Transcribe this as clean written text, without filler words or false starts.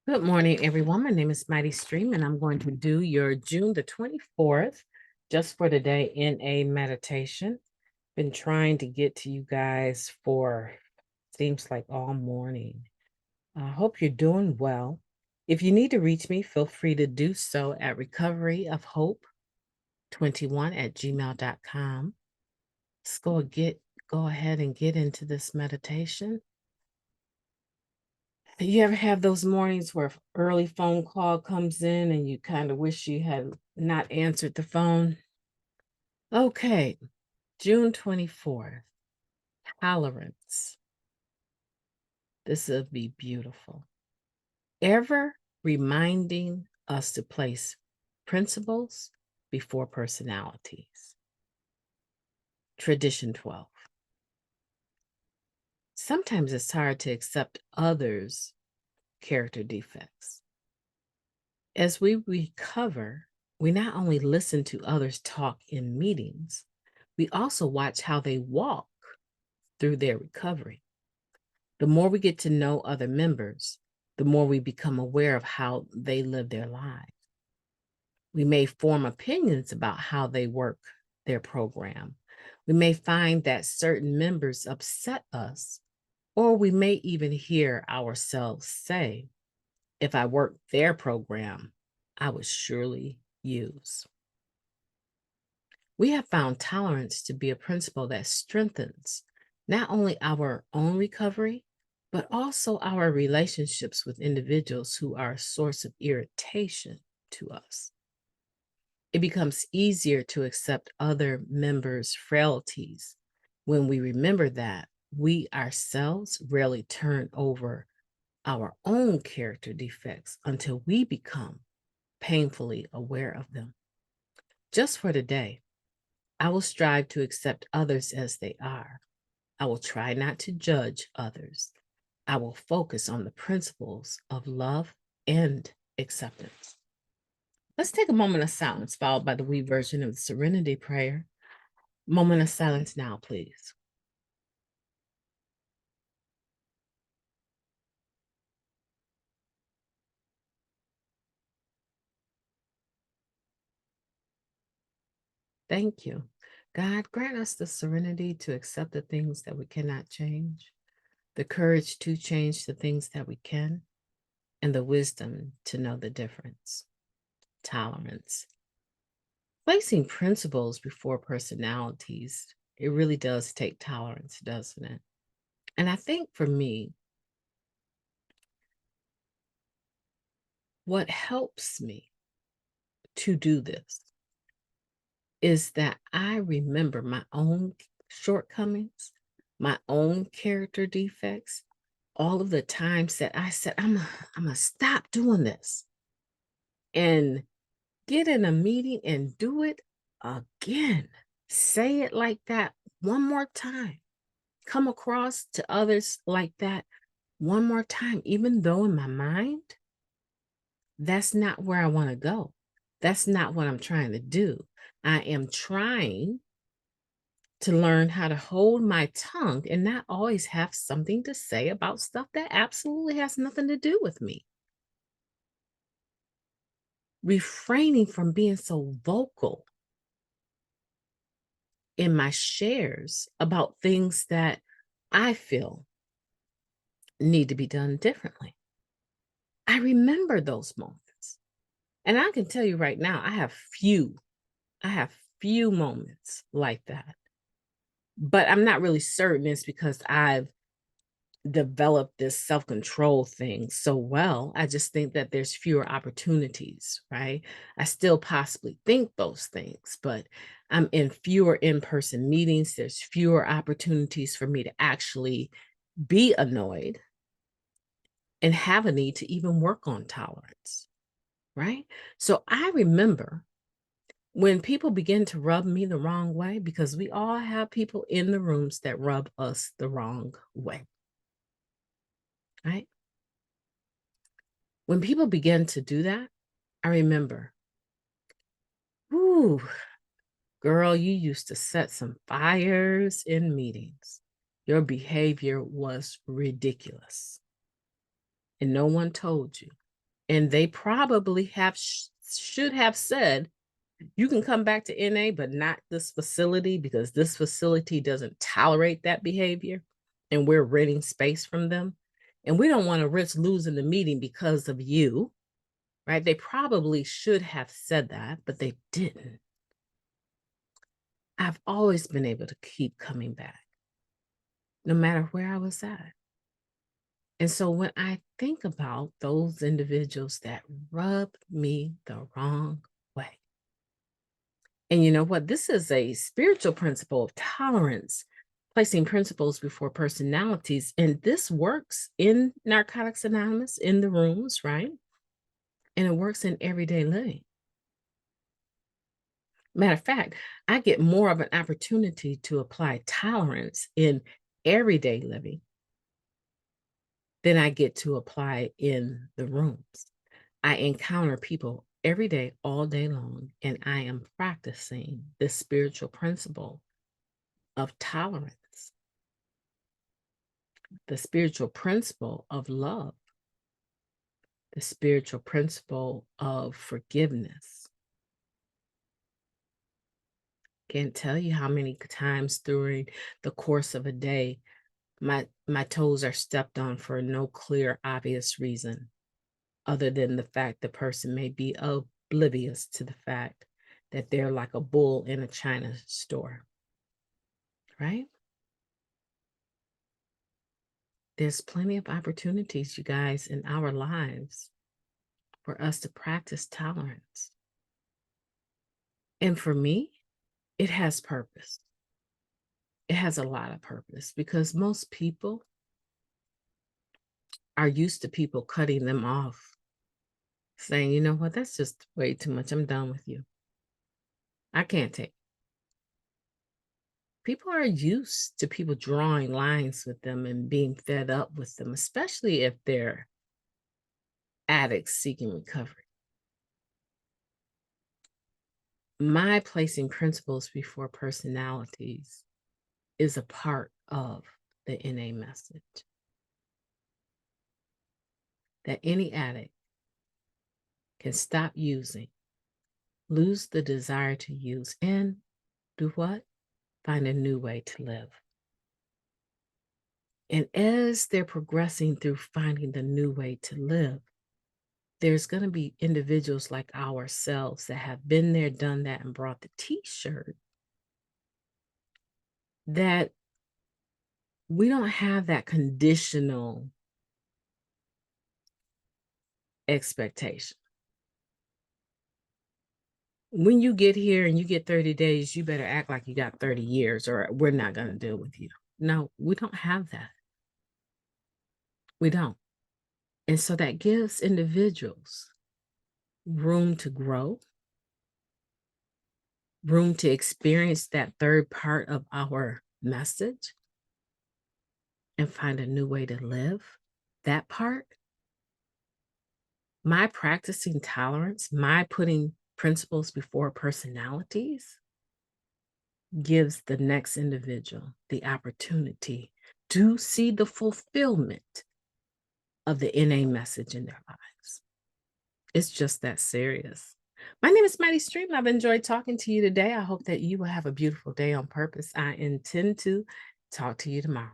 Good morning, everyone. My name is Mighty Stream, and I'm going to do your June the 24th, just for today, in a meditation. Been trying to get to you guys for seems like all morning. I hope you're doing well. If you need to reach me, feel free to do so at recoveryofhope21@gmail.com. Let's go ahead and get into this meditation. You ever have those mornings where early phone call comes in and you kind of wish you had not answered the phone? Okay, June 24th, tolerance. This will be beautiful. Ever reminding us to place principles before personalities. Tradition 12. Sometimes it's hard to accept others' character defects. As we recover, we not only listen to others talk in meetings, we also watch how they walk through their recovery. The more we get to know other members, the more we become aware of how they live their lives. We may form opinions about how they work their program. We may find that certain members upset us, or we may even hear ourselves say, if I worked their program, I would surely use. We have found tolerance to be a principle that strengthens not only our own recovery, but also our relationships with individuals who are a source of irritation to us. It becomes easier to accept other members' frailties when we remember that we ourselves rarely turn over our own character defects until we become painfully aware of them. Just for today, I will strive to accept others as they are. I will try not to judge others. I will focus on the principles of love and acceptance. Let's take a moment of silence, followed by the we version of the Serenity Prayer. Moment of silence now, please. Thank you. God, grant us the serenity to accept the things that we cannot change, the courage to change the things that we can, and the wisdom to know the difference. Tolerance. Placing principles before personalities, it really does take tolerance, doesn't it? And I think for me, what helps me to do this is that I remember my own shortcomings, my own character defects, all of the times that I said, I'm gonna stop doing this and get in a meeting and do it again. Say it like that one more time. Come across to others like that one more time, even though in my mind, that's not where I want to go. That's not what I'm trying to do. I am trying to learn how to hold my tongue and not always have something to say about stuff that absolutely has nothing to do with me. Refraining from being so vocal in my shares about things that I feel need to be done differently. I remember those moments. And I can tell you right now, I have few moments like that. But I'm not really certain it's because I've developed this self-control thing so well. I just think that there's fewer opportunities, right? I still possibly think those things, but I'm in fewer in-person meetings. There's fewer opportunities for me to actually be annoyed and have a need to even work on tolerance, right? So I remember when people begin to rub me the wrong way, because we all have people in the rooms that rub us the wrong way, right? When people begin to do that, I remember, ooh, girl, you used to set some fires in meetings. Your behavior was ridiculous. And no one told you. And they probably should have said, you can come back to NA, but not this facility because this facility doesn't tolerate that behavior. And we're renting space from them. And we don't want to risk losing the meeting because of you, right? They probably should have said that, but they didn't. I've always been able to keep coming back, no matter where I was at. And so when I think about those individuals that rub me the wrong way, and you know what? This is a spiritual principle of tolerance, placing principles before personalities. And this works in Narcotics Anonymous, in the rooms, right? And it works in everyday living. Matter of fact, I get more of an opportunity to apply tolerance in everyday living than I get to apply in the rooms. I encounter people every day, all day long, and I am practicing this spiritual principle of tolerance, the spiritual principle of love, the spiritual principle of forgiveness. Can't tell you how many times during the course of a day my toes are stepped on for no clear, obvious reason, other than the fact the person may be oblivious to the fact that they're like a bull in a china store, right? There's plenty of opportunities, you guys, in our lives for us to practice tolerance. And for me, it has purpose. It has a lot of purpose because most people are used to people cutting them off, saying, you know what, that's just way too much. I'm done with you. I can't take it. People are used to people drawing lines with them and being fed up with them, especially if they're addicts seeking recovery. My placing principles before personalities is a part of the NA message. That any addict can stop using, lose the desire to use, and do what? Find a new way to live. And as they're progressing through finding the new way to live, there's going to be individuals like ourselves that have been there, done that, and brought the t-shirt that we don't have that conditional expectation. When you get here and you get 30 days, you better act like you got 30 years or we're not going to deal with you. No, we don't have that. We don't. And so that gives individuals room to grow, room to experience that third part of our message and find a new way to live. That part, my practicing tolerance, my putting principles before personalities gives the next individual the opportunity to see the fulfillment of the NA message in their lives. It's just that serious. My name is Mighty Stream. I've enjoyed talking to you today. I hope that you will have a beautiful day on purpose. I intend to talk to you tomorrow.